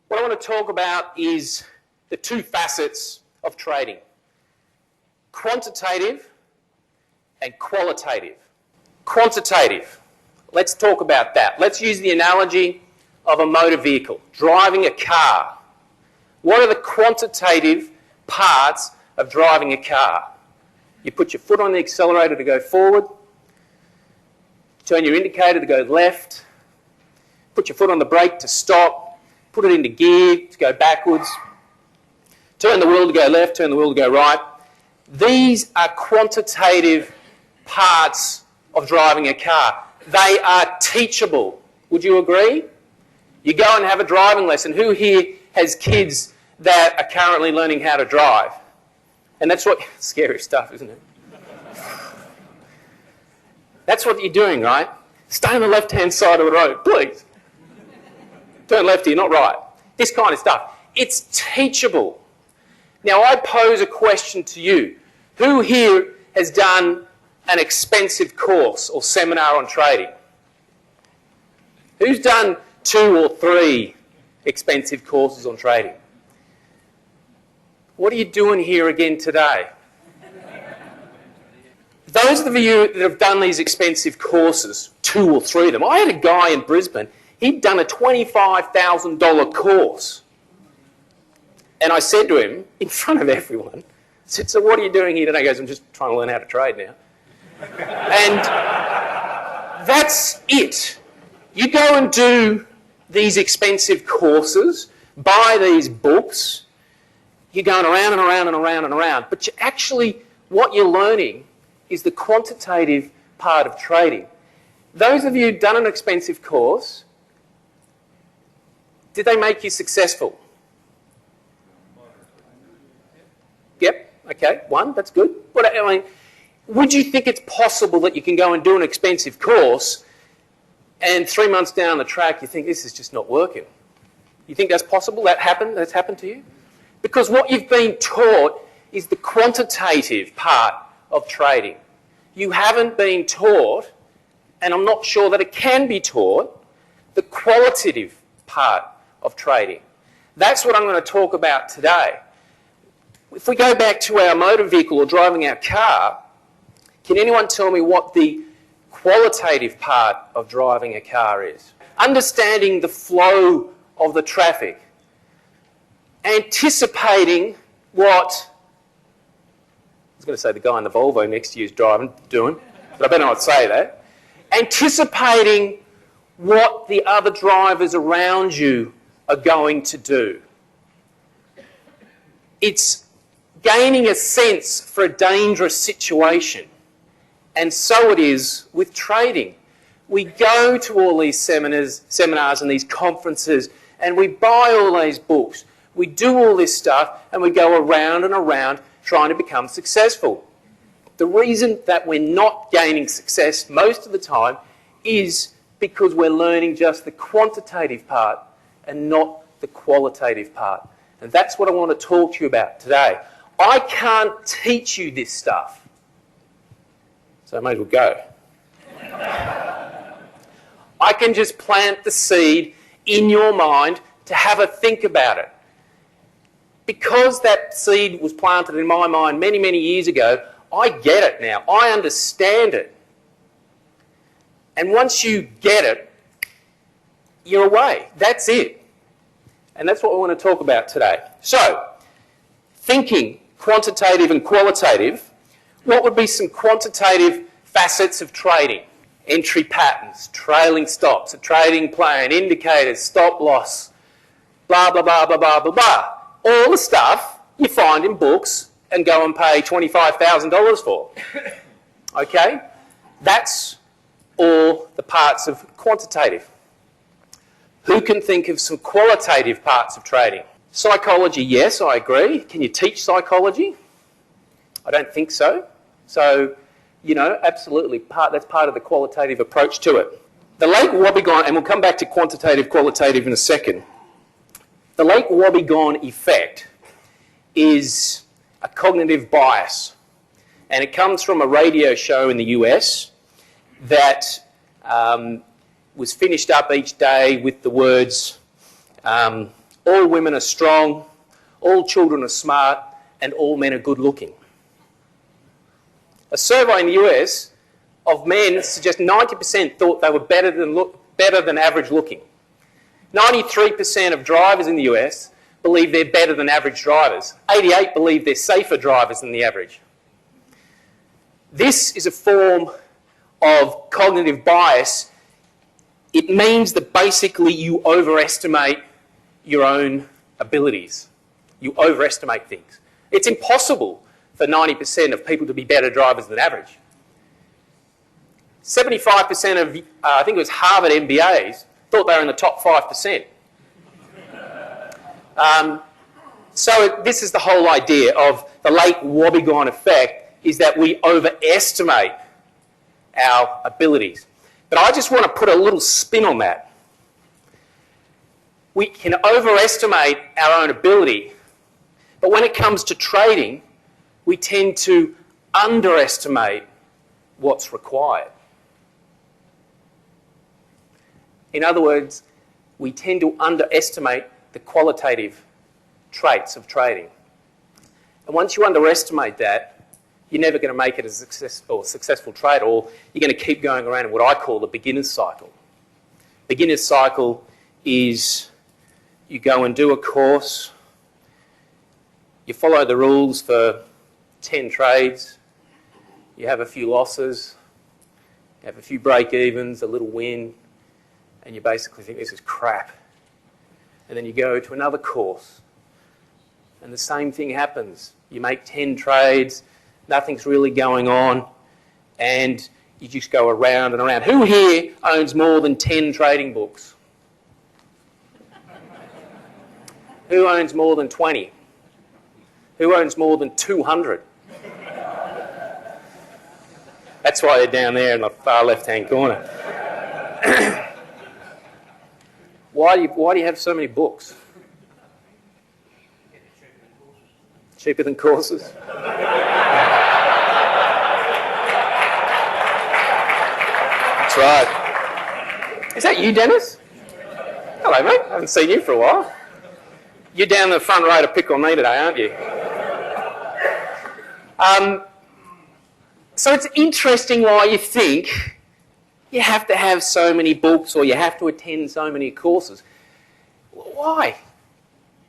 What I want to talk about is the two facets of trading: quantitative and qualitative. Quantitative, let's talk about that. Let's use the analogy of a motor vehicle, driving a car. What are the quantitative parts of driving a car? You put your foot on the accelerator to go forward, turn your indicator to go left, put your foot on the brake to stop, put it into gear to go backwards, turn the wheel to go left, turn the wheel to go right. These are quantitative parts of driving a car. They are teachable. Would you agree? You go and have a driving lesson. Who here has kids that are currently learning how to drive? And that's what... Scary stuff, isn't it? That's what you're doing, right? Stay on the left-hand side of the road, please. Turn left here, not right. This kind of stuff. It's teachable. Now, I pose a question to you. Who here has done an expensive course or seminar on trading? Who's done 2 or 3 expensive courses on trading? What are you doing here again today? Those of you that have done these expensive courses, 2 or 3 of them, I had a guy in Brisbane, he'd done a $25,000 course. And I said to him, in front of everyone, I said, so what are you doing here today? He goes, I'm just trying to learn how to trade now. And that's it. You go and do these expensive courses, buy these books, you're going around and around and around and around. But you actually, what you're learning is the quantitative part of trading. Those of you who've done an expensive course, did they make you successful? Yep, okay, 1, that's good. But I mean, would you think it's possible that you can go and do an expensive course and 3 months down the track you think this is just not working? You think that's possible? That's happened to you? Because what you've been taught is the quantitative part of trading. You haven't been taught, and I'm not sure that it can be taught, the qualitative part of trading. That's what I'm going to talk about today. If we go back to our motor vehicle or driving our car, can anyone tell me what the qualitative part of driving a car is? Understanding the flow of the traffic. Anticipating what, I was going to say the guy in the Volvo next to you is doing, but I better not say that. Anticipating what the other drivers around you are going to do. It's gaining a sense for a dangerous situation. And so it is with trading. We go to all these seminars and these conferences, and we buy all these books. We do all this stuff, and we go around and around trying to become successful. The reason that we're not gaining success most of the time is because we're learning just the quantitative part and not the qualitative part. And that's what I want to talk to you about today. I can't teach you this stuff. So I may as well go. I can just plant the seed in your mind to have a think about it. Because that seed was planted in my mind many, many years ago, I get it now. I understand it. And once you get it, you're away. That's it. And that's what we want to talk about today. So, thinking quantitative and qualitative, what would be some quantitative facets of trading? Entry patterns, trailing stops, a trading plan, indicators, stop loss, blah, blah, blah, blah, blah, blah, blah. All the stuff you find in books and go and pay $25,000 for. Okay? That's all the parts of quantitative. Who can think of some qualitative parts of trading? Psychology, yes, I agree. Can you teach psychology? I don't think so. So, you know, absolutely, that's part of the qualitative approach to it. The Lake Wobbegong, and we'll come back to quantitative, qualitative in a second. The Lake Wobbegong effect is a cognitive bias, and it comes from a radio show in the US that was finished up each day with the words, all all women are strong, all children are smart, and all men are good looking. A survey in the US of men suggests 90% thought they were better than average looking. 93% of drivers in the US believe they're better than average drivers. 88% believe they're safer drivers than the average. This is a form of cognitive bias. It means that basically you overestimate your own abilities. You overestimate things. It's impossible for 90% of people to be better drivers than average. 75% of, I think it was Harvard MBAs, thought they were in the top 5%. So this is the whole idea of the Lake Wobbegong effect, is that we overestimate our abilities. But I just want to put a little spin on that. We can overestimate our own ability, but when it comes to trading, we tend to underestimate what's required. In other words, we tend to underestimate the qualitative traits of trading. And once you underestimate that, you're never going to make it a successful trade, or you're going to keep going around in what I call the beginner's cycle. Beginner's cycle is you go and do a course, you follow the rules for 10 trades, you have a few losses, you have a few break-evens, a little win, and you basically think this is crap. And then you go to another course, and the same thing happens. You make 10 trades, nothing's really going on, and you just go around and around. Who here owns more than 10 trading books? Who owns more than 20? Who owns more than 200? That's why they're down there in the far left-hand corner. Why do you have so many books? Cheaper than courses? That's right. Is that you, Dennis? Hello, mate. I haven't seen you for a while. You're down the front row to pick on me today, aren't you? So it's interesting why you think you have to have so many books or you have to attend so many courses. Why?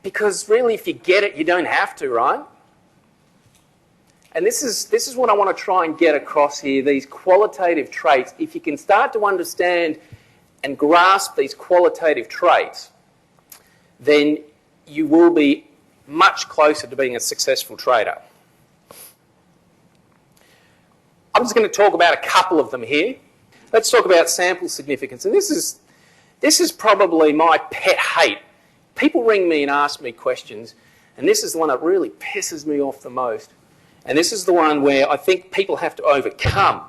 Because really, if you get it, you don't have to, right? And this is what I want to try and get across here, these qualitative traits. If you can start to understand and grasp these qualitative traits, then you will be much closer to being a successful trader. I'm just going to talk about a couple of them here. Let's talk about sample significance. And this is probably my pet hate. People ring me and ask me questions, and this is the one that really pisses me off the most. And this is the one where I think people have to overcome.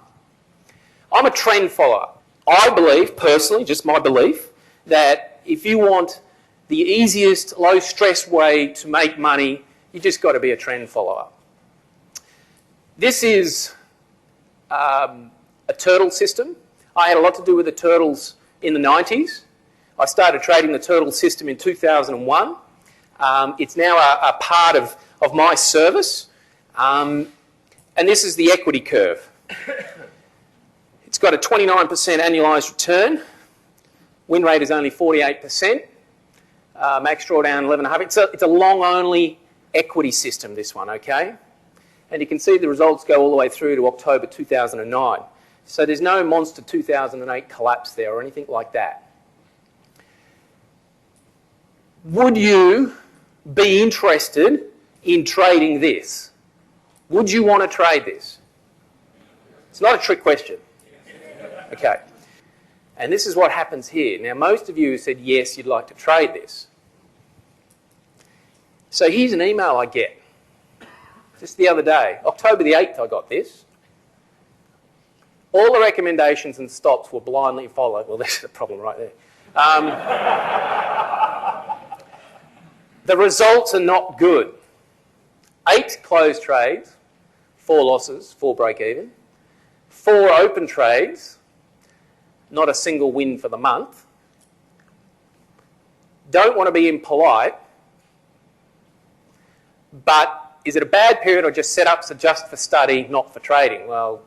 I'm a trend follower. I believe, personally, just my belief, that if you want the easiest, low-stress way to make money, you just got to be a trend follower. This is a turtle system. I had a lot to do with the turtles in the 90s. I started trading the turtle system in 2001. It's now a part of my service. And this is the equity curve. It's got a 29% annualised return. Win rate is only 48%. Max drawdown 11.5. It's a long-only equity system, this one, okay? And you can see the results go all the way through to October 2009. So there's no monster 2008 collapse there or anything like that. Would you be interested in trading this? Would you want to trade this? It's not a trick question. Okay. And this is what happens here. Now, most of you said, yes, you'd like to trade this. So here's an email I get. Just the other day, October the 8th, I got this. All the recommendations and stops were blindly followed. Well, there's the problem right there. The results are not good. 8 closed trades, 4 losses, 4 break even. 4 open trades, not a single win for the month. don't want to be impolite, but is it a bad period or just setups are just for study, not for trading? Well,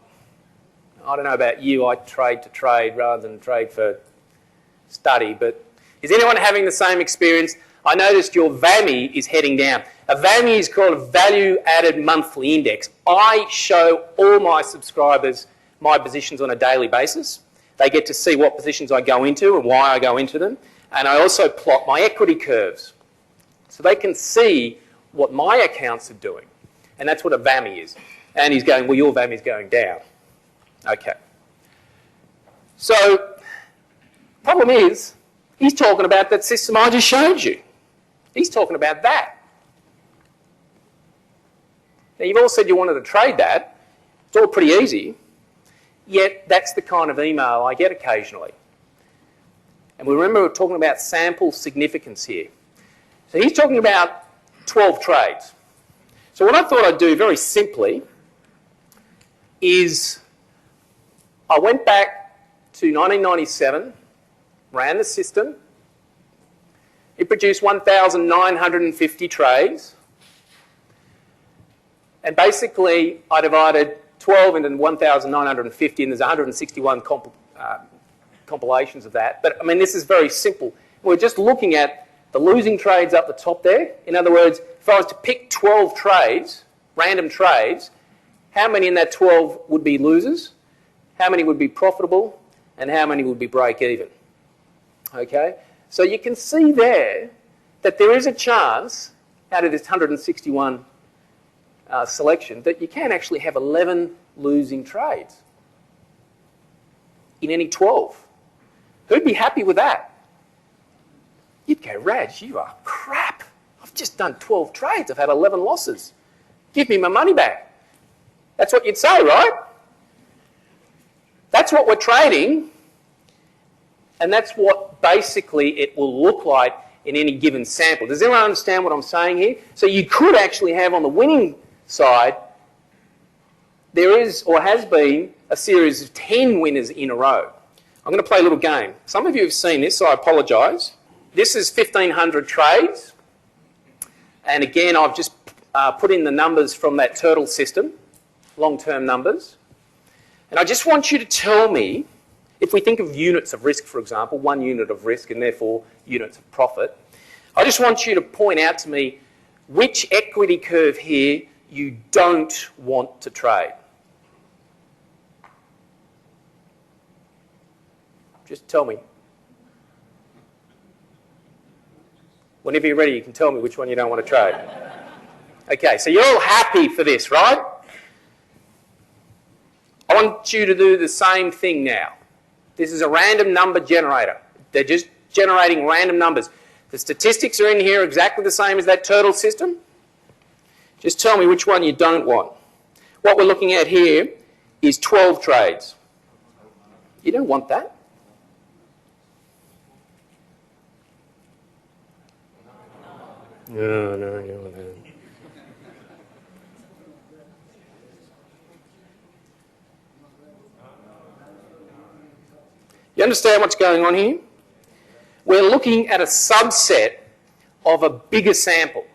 I don't know about you, I trade to trade rather than trade for study, but is anyone having the same experience? I noticed your VAMI is heading down. A VAMI is called a Value Added Monthly Index. I show all my subscribers my positions on a daily basis. They get to see what positions I go into and why I go into them. And I also plot my equity curves. So they can see what my accounts are doing. And that's what a VAMI is. And he's going, well, your VAMI is going down. Okay. So, problem is, he's talking about that system I just showed you. He's talking about that. Now, you've all said you wanted to trade that. It's all pretty easy. Yet, that's the kind of email I get occasionally. And we remember we're talking about sample significance here. So he's talking about 12 trades. So what I thought I'd do very simply is I went back to 1997, ran the system. It produced 1,950 trades. And basically, I divided 12 into 1,950, and there's 161 compilations of that. But, I mean, this is very simple. We're just looking at the losing trades up the top there. In other words, if I was to pick 12 trades, random trades, how many in that 12 would be losers? How many would be profitable? And how many would be break even? Okay? So you can see there that there is a chance out of this 161 selection that you can actually have 11 losing trades in any 12. Who'd be happy with that? You'd go, Radge, you are crap. I've just done 12 trades. I've had 11 losses. Give me my money back. That's what you'd say, right? That's what we're trading, and that's what basically it will look like in any given sample. Does everyone understand what I'm saying here? So you could actually have on the winning side, there is or has been a series of 10 winners in a row. I'm going to play a little game. Some of you have seen this, so I apologise. This is 1,500 trades. And again, I've just put in the numbers from that turtle system, long-term numbers. And I just want you to tell me, if we think of units of risk, for example, 1 unit of risk and therefore units of profit, I just want you to point out to me which equity curve here you don't want to trade. Just tell me. Whenever you're ready, you can tell me which one you don't want to trade. Okay, so you're all happy for this, right? I want you to do the same thing now. This is a random number generator. They're just generating random numbers. The statistics are in here exactly the same as that turtle system. Just tell me which one you don't want. What we're looking at here is 12 trades. You don't want that. No. You understand what's going on here? We're looking at a subset of a bigger sample.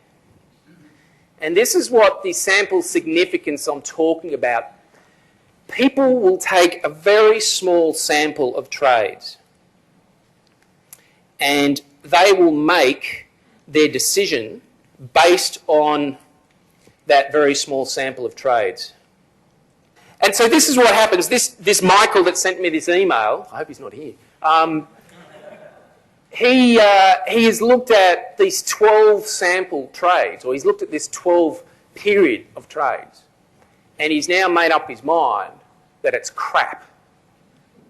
And this is what the sample significance I'm talking about. People will take a very small sample of trades and they will make their decision based on that very small sample of trades. And so this is what happens. This Michael that sent me this email, I hope he's not here, he has looked at these 12 sample trades, or he's looked at this 12 period of trades, and he's now made up his mind that it's crap,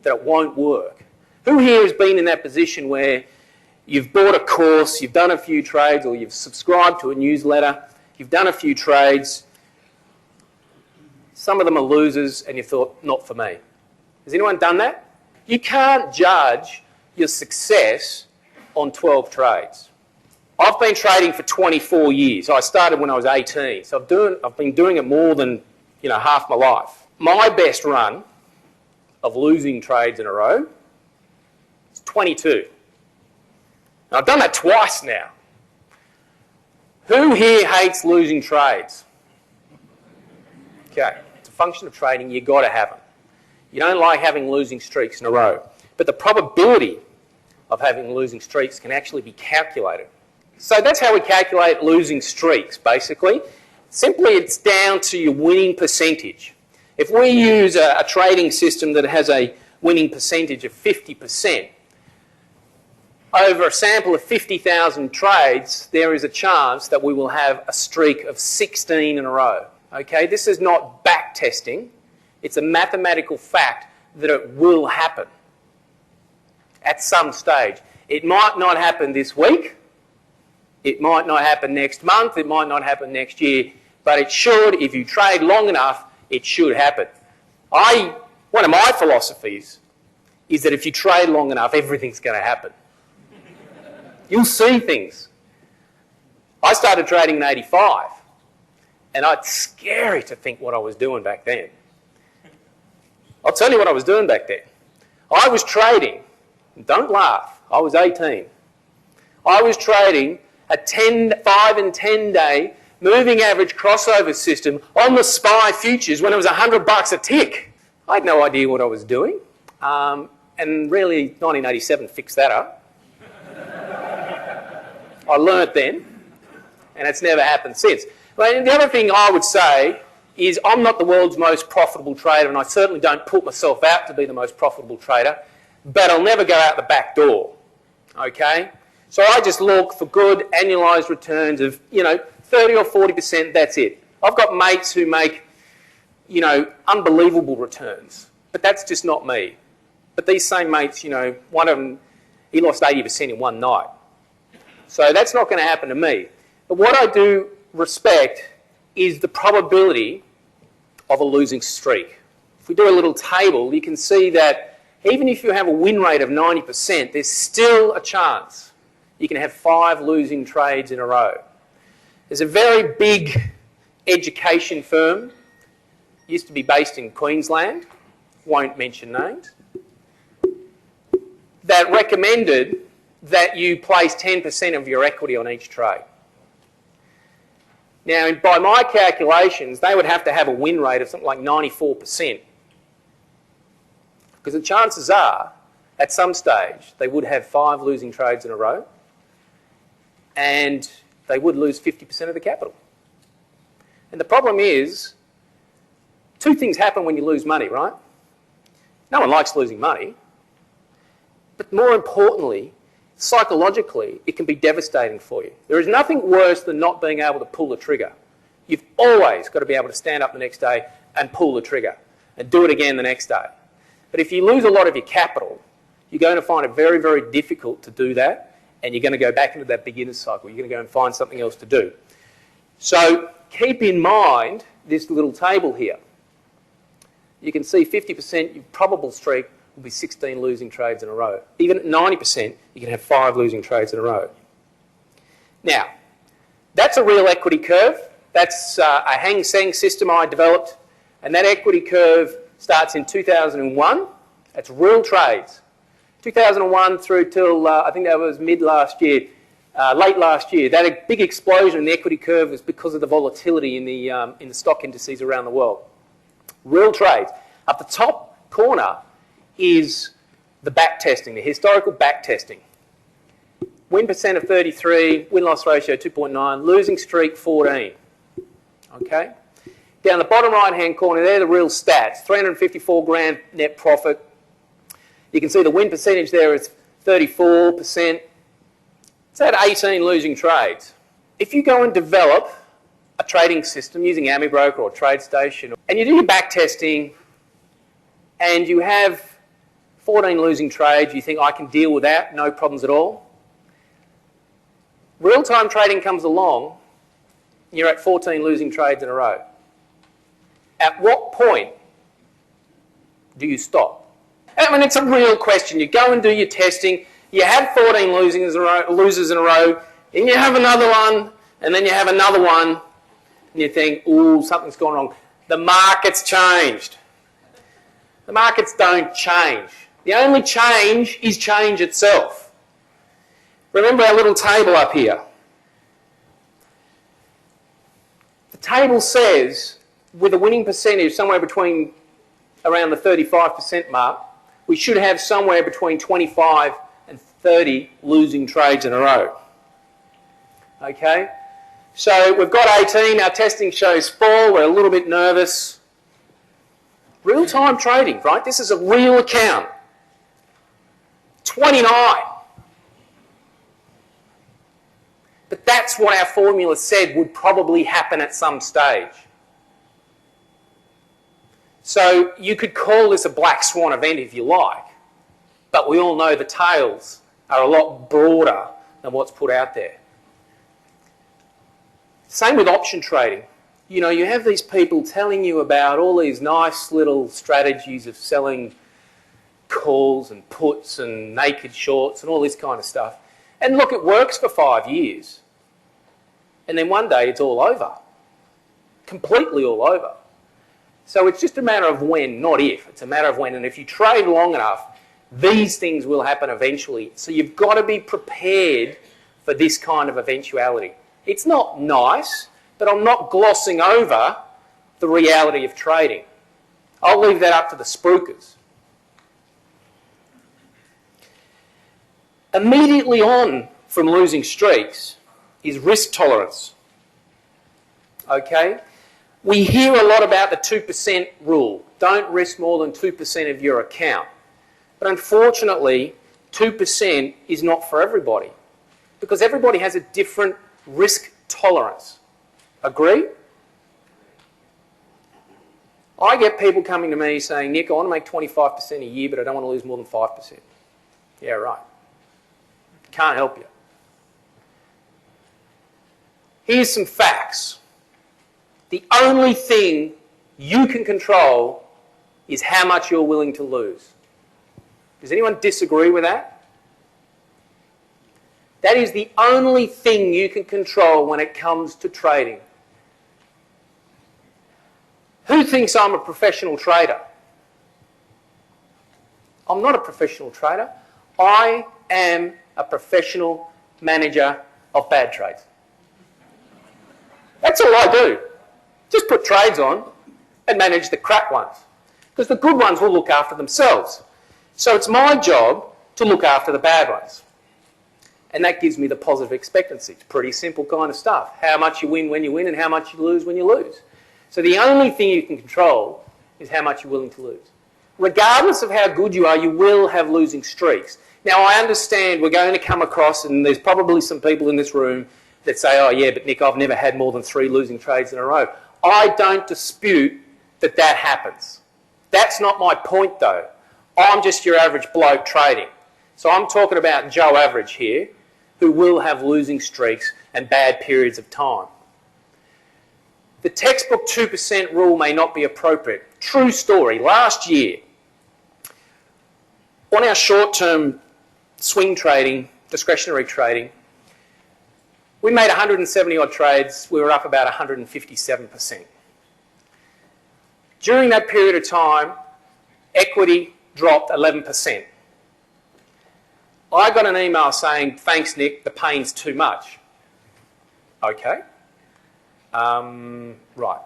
that it won't work. Who here has been in that position where you've bought a course, you've done a few trades, or you've subscribed to a newsletter, you've done a few trades, some of them are losers, and you thought, not for me. Has anyone done that? You can't judge your success on 12 trades. I've been trading for 24 years. I started when I was 18, so I've been doing it more than half my life. My best run of losing trades in a row is 22. And I've done that twice now. Who here hates losing trades? Okay, it's a function of trading, you've got to have them. You don't like having losing streaks in a row. But the probability of having losing streaks can actually be calculated. So that's how we calculate losing streaks, basically. Simply, it's down to your winning percentage. If we use a trading system that has a winning percentage of 50%, over a sample of 50,000 trades, there is a chance that we will have a streak of 16 in a row. Okay, this is not back testing. It's a mathematical fact that it will happen at some stage. It might not happen this week. It might not happen next month. It might not happen next year. But it should, if you trade long enough, it should happen. One of my philosophies is that if you trade long enough, everything's going to happen. You'll see things. I started trading in 85, and it's scary to think what I was doing back then. I'll tell you what I was doing back then. I was trading, don't laugh, I was 18. I was trading a 5 and 10 day moving average crossover system on the SPY futures when it was $100 a tick. I had no idea what I was doing, and really 1987 fixed that up. I learnt then, and it's never happened since. But the other thing I would say is I'm not the world's most profitable trader, and I certainly don't put myself out to be the most profitable trader, but I'll never go out the back door, okay? So I just look for good annualised returns of, 30 or 40%, that's it. I've got mates who make, unbelievable returns, but that's just not me. But these same mates, one of them, he lost 80% in one night. So that's not going to happen to me. But what I do respect is the probability of a losing streak. If we do a little table, you can see that even if you have a win rate of 90%, there's still a chance you can have 5 losing trades in a row. There's a very big education firm, used to be based in Queensland, won't mention names, that recommended that you place 10% of your equity on each trade. Now, by my calculations, they would have to have a win rate of something like 94%. Because the chances are, at some stage, they would have 5 losing trades in a row, and they would lose 50% of the capital. And the problem is, 2 things happen when you lose money, right? No one likes losing money. But more importantly, psychologically, it can be devastating for you. There is nothing worse than not being able to pull the trigger. You've always got to be able to stand up the next day and pull the trigger and do it again the next day. But if you lose a lot of your capital, you're going to find it very, very difficult to do that, and you're going to go back into that beginner's cycle. You're going to go and find something else to do. So keep in mind this little table here. You can see 50% your probable streak will be 16 losing trades in a row. Even at 90%, you can have 5 losing trades in a row. Now, that's a real equity curve. That's a Hang Seng system I developed, and that equity curve starts in 2001. That's real trades. 2001 through till, I think that was late last year. That big explosion in the equity curve was because of the volatility in the stock indices around the world. Real trades. Up the top corner is the back testing, the historical back testing. Win percent of 33, win-loss ratio 2.9, losing streak 14. Okay? Down the bottom right-hand corner, they're the real stats. 354 grand net profit. You can see the win percentage there is 34%. It's at 18 losing trades. If you go and develop a trading system using AmiBroker or TradeStation, and you do your back testing, and you have 14 losing trades, you think, I can deal with that, no problems at all. Real-time trading comes along, you're at 14 losing trades in a row. At what point do you stop? I mean, it's a real question. You go and do your testing, you have 14 losers in a row, and you have another one, and then you have another one, and you think, ooh, something's gone wrong. The market's changed. The markets don't change. The only change is change itself. Remember our little table up here. The table says, with a winning percentage somewhere between around the 35% mark, we should have somewhere between 25 and 30 losing trades in a row. Okay? So we've got 18, our testing shows 4, we're a little bit nervous. Real-time trading, right? This is a real account. 29. But that's what our formula said would probably happen at some stage. So you could call this a black swan event if you like, but we all know the tails are a lot broader than what's put out there. Same with option trading. You know, you have these people telling you about all these nice little strategies of selling calls and puts and naked shorts and all this kind of stuff. And look, it works for 5 years. And then one day it's all over. Completely all over. So it's just a matter of when, not if. It's a matter of when. And if you trade long enough, these things will happen eventually. So you've got to be prepared for this kind of eventuality. It's not nice, but I'm not glossing over the reality of trading. I'll leave that up to the spruikers. Immediately on from losing streaks is risk tolerance. Okay? We hear a lot about the 2% rule. Don't risk more than 2% of your account. But unfortunately, 2% is not for everybody, because everybody has a different risk tolerance. Agree? I get people coming to me saying, Nick, I want to make 25% a year, but I don't want to lose more than 5%. Yeah, right. Can't help you. Here's some facts. The only thing you can control is how much you're willing to lose. Does anyone disagree with that? That is the only thing you can control when it comes to trading. Who thinks I'm a professional trader? I'm not a professional trader. I am a professional manager of bad trades. That's all I do. Just put trades on and manage the crap ones, because the good ones will look after themselves. So it's my job to look after the bad ones. And that gives me the positive expectancy. It's pretty simple kind of stuff. How much you win when you win and how much you lose when you lose. So the only thing you can control is how much you're willing to lose. Regardless of how good you are, you will have losing streaks. Now, I understand we're going to come across, and there's probably some people in this room that say, oh yeah, but Nick, I've never had more than 3 losing trades in a row. I don't dispute that that happens. That's not my point though. I'm just your average bloke trading. So I'm talking about Joe Average here, who will have losing streaks and bad periods of time. The textbook 2% rule may not be appropriate. True story. Last year, on our short-term swing trading, discretionary trading, we made 170 odd trades. We were up about 157%. During that period of time, equity dropped 11%. I got an email saying, thanks Nick, the pain's too much. Okay. Right.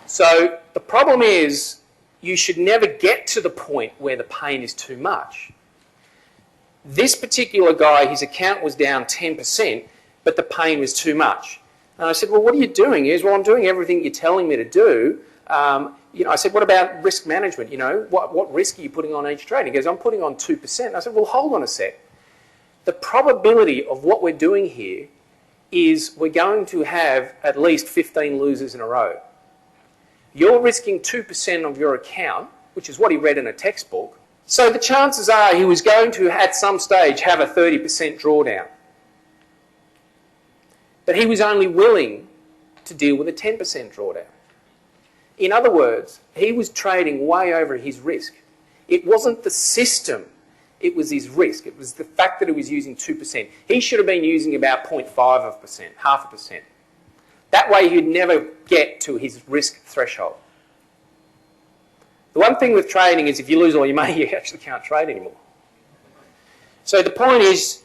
So the problem is, you should never get to the point where the pain is too much. This particular guy, his account was down 10%, but the pain was too much. And I said, well, what are you doing? He goes, well, I'm doing everything you're telling me to do. I said, what about risk management? What risk are you putting on each trade? He goes, I'm putting on 2%. And I said, well, hold on a sec. The probability of what we're doing here is we're going to have at least 15 losers in a row. You're risking 2% of your account, which is what he read in a textbook. So the chances are he was going to, at some stage, have a 30% drawdown. But he was only willing to deal with a 10% drawdown. In other words, he was trading way over his risk. It wasn't the system, it was his risk. It was the fact that he was using 2%. He should have been using about 0.5%, half a percent. That way he'd never get to his risk threshold. The one thing with trading is if you lose all your money, you actually can't trade anymore. So the point is,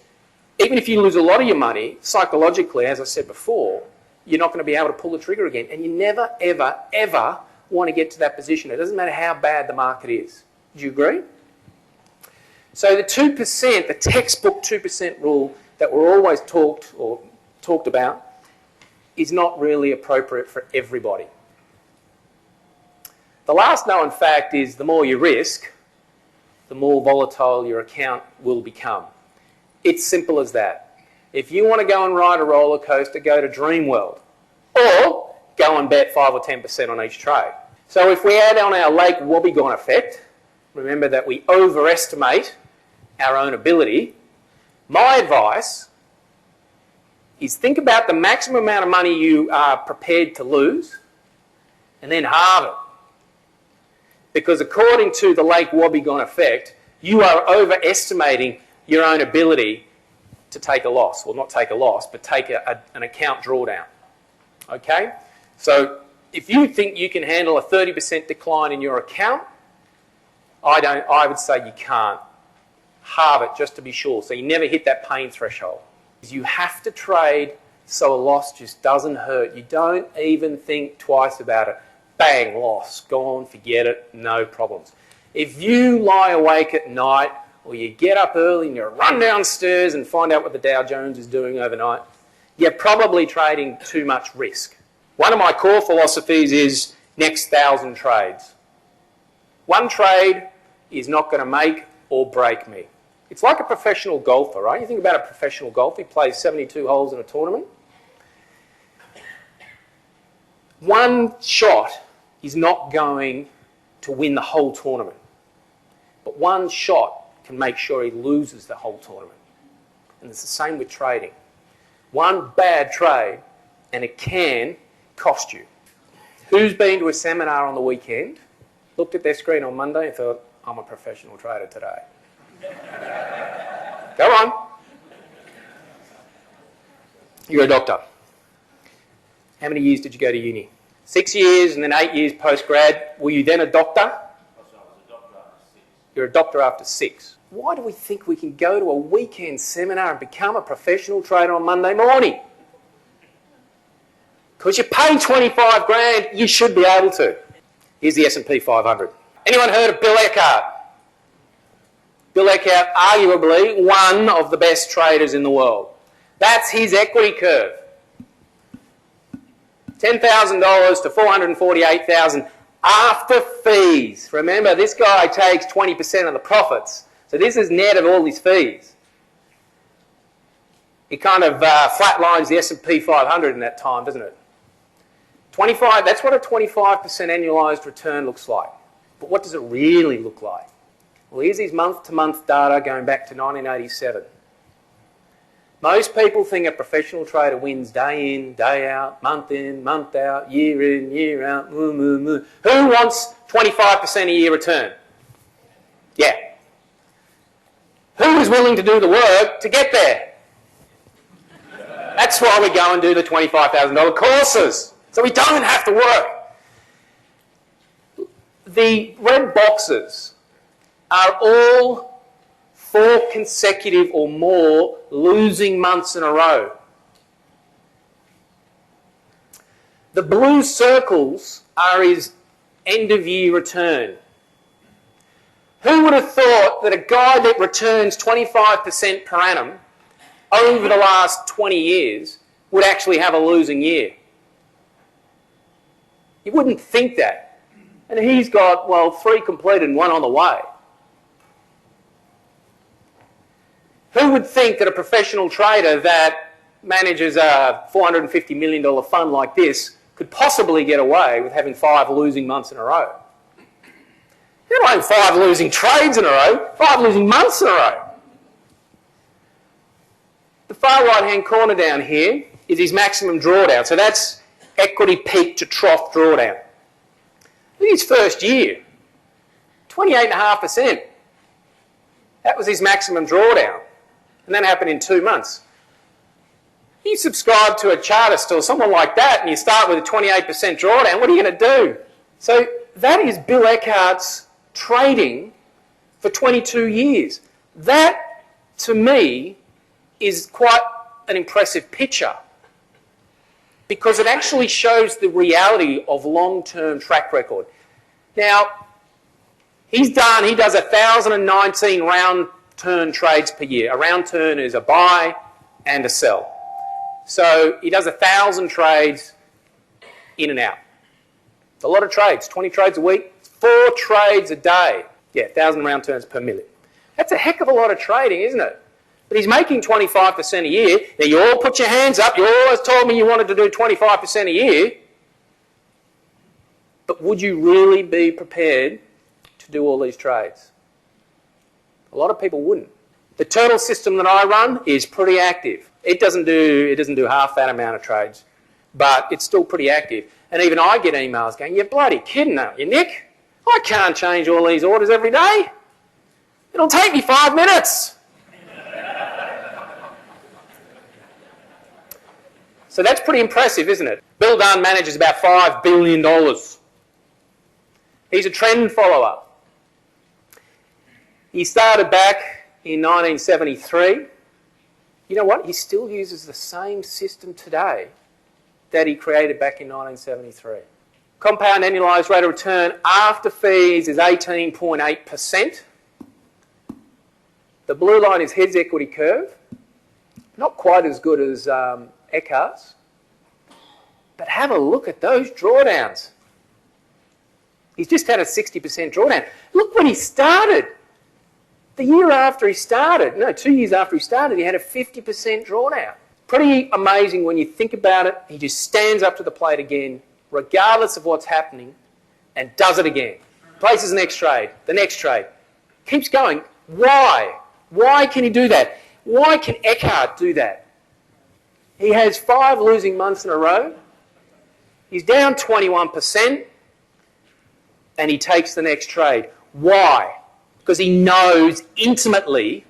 even if you lose a lot of your money, psychologically, as I said before, you're not going to be able to pull the trigger again. And you never, ever, ever want to get to that position. It doesn't matter how bad the market is. Do you agree? So the 2%, the textbook 2% rule that we're always talked about, is not really appropriate for everybody. The last known fact is the more you risk, the more volatile your account will become. It's simple as that. If you want to go and ride a roller coaster, go to Dreamworld, or go and bet 5 or 10% on each trade. So if we add on our Lake Wobbegong effect, remember that we overestimate our own ability, my advice is think about the maximum amount of money you are prepared to lose and then halve it. Because according to the Lake Wobbegong effect, you are overestimating your own ability to take a loss. Well, not take a loss, but take an account drawdown. Okay? So if you think you can handle a 30% decline in your account, I would say you can't. Halve it just to be sure, so you never hit that pain threshold. You have to trade so a loss just doesn't hurt. You don't even think twice about it. Bang, loss, gone, forget it, no problems. If you lie awake at night or you get up early and you run downstairs and find out what the Dow Jones is doing overnight, you're probably trading too much risk. One of my core philosophies is next 1,000 trades. One trade is not going to make or break me. It's like a professional golfer, right? You think about a professional golfer, he plays 72 holes in a tournament. One shot is not going to win the whole tournament. But one shot can make sure he loses the whole tournament. And it's the same with trading. One bad trade and it can cost you. Who's been to a seminar on the weekend, looked at their screen on Monday and thought, I'm a professional trader today? Go on. You're a doctor. How many years did you go to uni? 6 years and then 8 years post-grad. Were you then a doctor? I was a doctor after 6. You're a doctor after 6. Why do we think we can go to a weekend seminar and become a professional trader on Monday morning? Because you're paying 25 grand, you should be able to. Here's the S&P 500. Anyone heard of Bill Eckhart? Bill Eckhart, arguably one of the best traders in the world. That's his equity curve. $10,000 to $448,000 after fees. Remember, this guy takes 20% of the profits. So this is net of all his fees. It kind of flatlines the S&P 500 in that time, doesn't it? 25. That's what a 25% annualised return looks like. But what does it really look like? Well, here's his month-to-month data going back to 1987. Most people think a professional trader wins day in, day out, month in, month out, year in, year out. Who wants 25% a year return? Yeah. Who is willing to do the work to get there? That's why we go and do the $25,000 courses, so we don't have to work. The red boxes are all 4 consecutive or more losing months in a row. The blue circles are his end-of-year return. Who would have thought that a guy that returns 25% per annum over the last 20 years would actually have a losing year? You wouldn't think that. And he's got, well, 3 completed and 1 on the way. Who would think that a professional trader that manages a $450 million fund like this could possibly get away with having 5 losing months in a row? Not only 5 losing trades in a row, 5 losing months in a row. The far right-hand corner down here is his maximum drawdown. So that's equity peak to trough drawdown. Look at his first year, 28.5%. That was his maximum drawdown. And that happened in 2 months. You subscribe to a Chartist or someone like that and you start with a 28% drawdown, what are you going to do? So that is Bill Eckhart's trading for 22 years. That, to me, is quite an impressive picture because it actually shows the reality of long-term track record. Now, he does 1,019 round turn trades per year. A round turn is a buy and a sell. So he does 1,000 trades in and out. It's a lot of trades, 20 trades a week, 4 trades a day. Yeah, 1,000 round turns per minute. That's a heck of a lot of trading, isn't it? But he's making 25% a year. Now, you all put your hands up. You always told me you wanted to do 25% a year. But would you really be prepared to do all these trades? A lot of people wouldn't. The Turtle system that I run is pretty active. It doesn't do half that amount of trades, but it's still pretty active. And even I get emails going, "You're bloody kidding, aren't you, Nick? I can't change all these orders every day. It'll take me 5 minutes." So that's pretty impressive, isn't it? Bill Dunn manages about $5 billion. He's a trend follower. He started back in 1973. You know what? He still uses the same system today that he created back in 1973. Compound annualised rate of return after fees is 18.8%. The blue line is his equity curve. Not quite as good as Eckhart's. But have a look at those drawdowns. He's just had a 60% drawdown. Look when he started. The year after he started, no, 2 years after he started, he had a 50% drawdown. Pretty amazing when you think about it. He just stands up to the plate again, regardless of what's happening, and does it again. Places the next trade, the next trade. Keeps going. Why? Why can he do that? Why can Eckhart do that? He has 5 losing months in a row. He's down 21%, and he takes the next trade. Why? Because he knows intimately,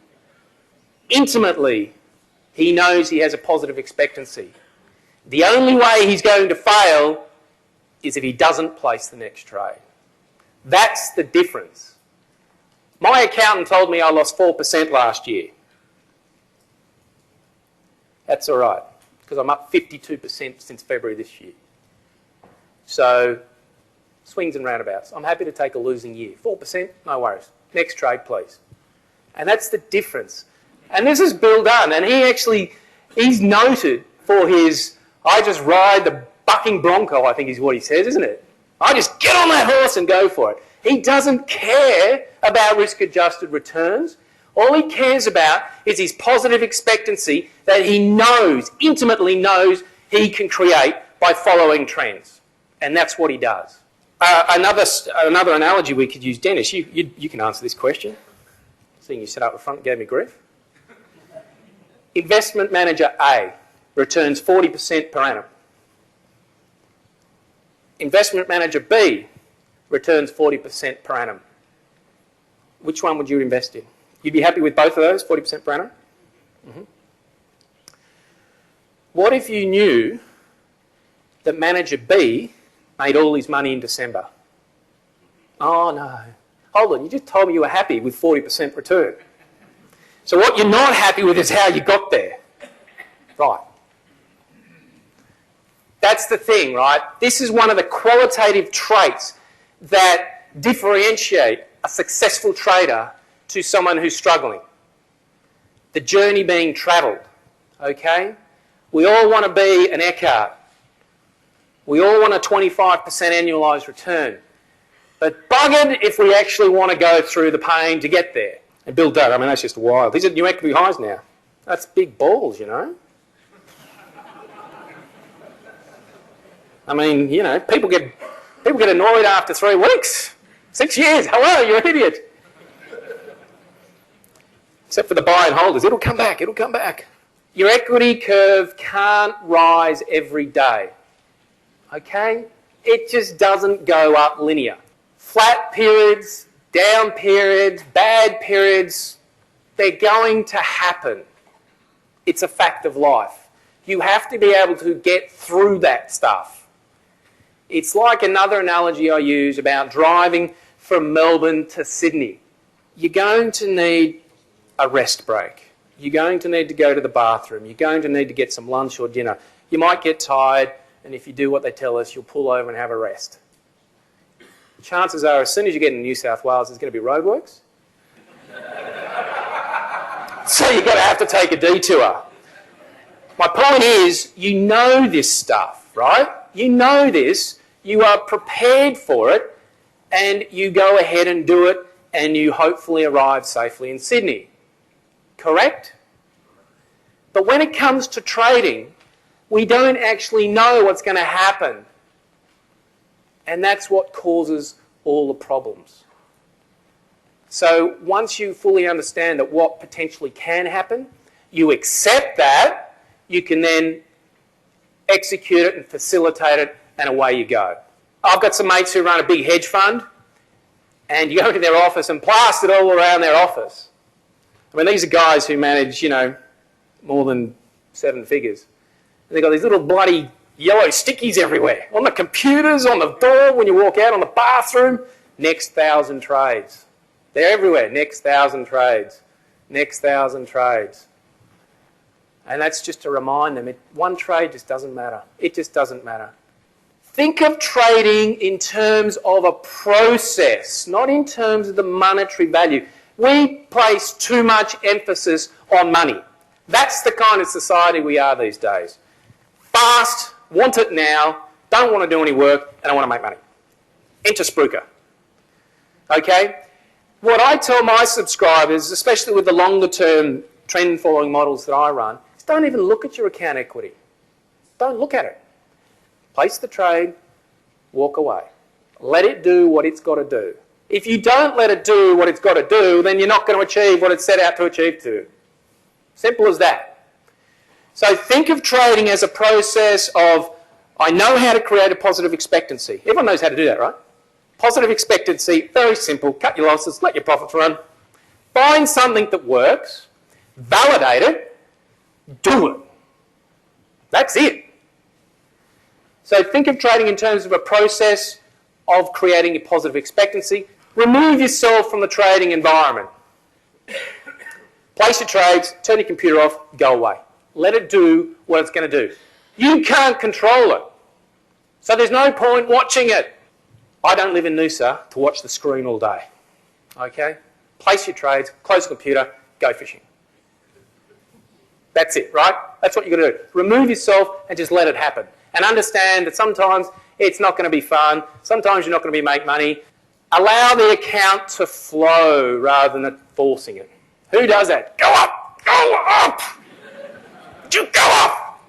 he knows he has a positive expectancy. The only way he's going to fail is if he doesn't place the next trade. That's the difference. My accountant told me I lost 4% last year. That's all right, because I'm up 52% since February this year. So, swings and roundabouts. I'm happy to take a losing year. 4%, no worries. Next trade, please. And that's the difference. And this is Bill Dunn, and he's noted for his, I just ride the bucking bronco, I think is what he says, isn't it? I just get on that horse and go for it. He doesn't care about risk-adjusted returns. All he cares about is his positive expectancy that he knows, intimately knows, he can create by following trends. And that's what he does. Another analogy we could use, Dennis, you can answer this question, seeing you sat up the front and gave me grief. Investment manager A returns 40% per annum. Investment manager B returns 40% per annum. Which one would you invest in? You'd be happy with both of those, 40% per annum? Mm-hmm. What if you knew that manager B made all his money in December? Oh no. Hold on, you just told me you were happy with 40% return. So what you're not happy with is how you got there. Right. That's the thing, right? This is one of the qualitative traits that differentiate a successful trader to someone who's struggling. The journey being travelled, okay? We all want to be an Eckhart. We all want a 25% annualised return. But buggered if we actually want to go through the pain to get there. And Bill Dunn, I mean, that's just wild. These are new equity highs now. That's big balls, you know. I mean, you know, people get annoyed after 3 weeks. 6 years, hello, you're an idiot. Except for the buy and holders. It'll come back, it'll come back. Your equity curve can't rise every day. Okay? It just doesn't go up linear. Flat periods, down periods, bad periods, they're going to happen. It's a fact of life. You have to be able to get through that stuff. It's like another analogy I use about driving from Melbourne to Sydney. You're going to need a rest break. You're going to need to go to the bathroom. You're going to need to get some lunch or dinner. You might get tired, and if you do what they tell us, you'll pull over and have a rest. Chances are, as soon as you get in New South Wales, there's going to be roadworks. So you're going to have to take a detour. My point is, you know this stuff, right? You know this. You are prepared for it, and you go ahead and do it, and you hopefully arrive safely in Sydney. Correct? But when it comes to trading, we don't actually know what's going to happen. And that's what causes all the problems. So once you fully understand that what potentially can happen, you accept that, you can then execute it and facilitate it, and away you go. I've got some mates who run a big hedge fund, and you go to their office and plaster it all around their office. I mean, these are guys who manage, more than 7 figures. And they've got these little bloody yellow stickies everywhere. On the computers, on the door, when you walk out, on the bathroom. Next 1,000 trades. They're everywhere. Next 1,000 trades. Next 1,000 trades. And that's just to remind them, one trade just doesn't matter. It just doesn't matter. Think of trading in terms of a process, not in terms of the monetary value. We place too much emphasis on money. That's the kind of society we are these days. Fast, want it now, don't want to do any work, and I want to make money. Enter Spruker. Okay? What I tell my subscribers, especially with the longer term trend following models that I run, is don't even look at your account equity. Don't look at it. Place the trade, walk away. Let it do what it's got to do. If you don't let it do what it's got to do, then you're not going to achieve what it's set out to achieve to. Simple as that. So think of trading as a process of, I know how to create a positive expectancy. Everyone knows how to do that, right? Positive expectancy, very simple. Cut your losses, let your profits run. Find something that works, validate it, do it. That's it. So think of trading in terms of a process of creating a positive expectancy. Remove yourself from the trading environment. Place your trades, turn your computer off, go away. Let it do what it's going to do. You can't control it. So there's no point watching it. I don't live in Noosa to watch the screen all day. Okay? Place your trades, close the computer, go fishing. That's it, right? That's what you've got to do. Remove yourself and just let it happen. And understand that sometimes it's not going to be fun. Sometimes you're not going to make money. Allow the account to flow rather than forcing it. Who does that? Go up! Go up! You go up!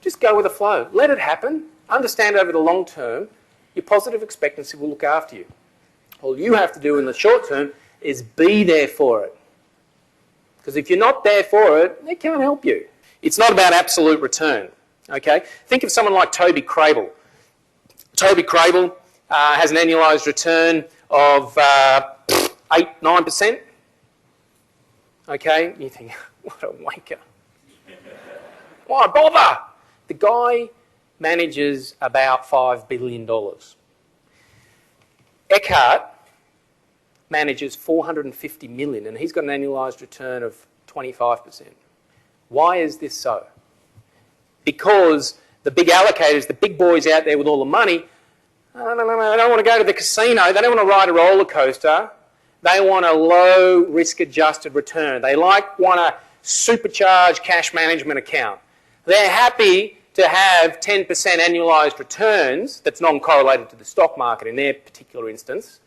Just go with the flow. Let it happen. Understand over the long term, your positive expectancy will look after you. All you have to do in the short term is be there for it. Because if you're not there for it, they can't help you. It's not about absolute return. Okay? Think of someone like Toby Crable. Toby Crable has an annualised return of 8-9%. Okay? You think, what a wanker. Why bother? The guy manages about $5 billion. Eckhart manages $450 million, and he's got an annualised return of 25%. Why is this so? Because the big allocators, the big boys out there with all the money, they don't want to go to the casino, they don't want to ride a roller coaster, they want a low risk-adjusted return. They want a supercharged cash management account. They're happy to have 10% annualised returns that's non-correlated to the stock market in their particular instance,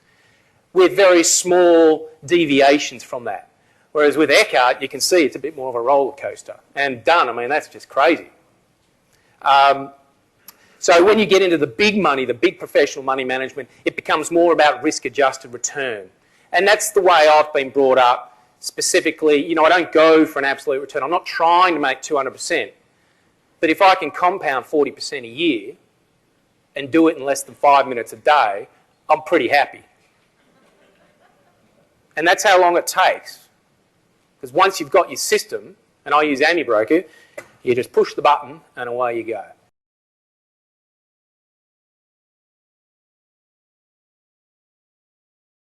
with very small deviations from that. Whereas with Eckhart, you can see it's a bit more of a roller coaster. And done, I mean, that's just crazy. So when you get into the big money, the big professional money management, it becomes more about risk-adjusted return. And that's the way I've been brought up specifically. I don't go for an absolute return. I'm not trying to make 200%. But if I can compound 40% a year and do it in less than 5 minutes a day, I'm pretty happy. And that's how long it takes. Because once you've got your system, and I use AmiBroker, you just push the button and away you go.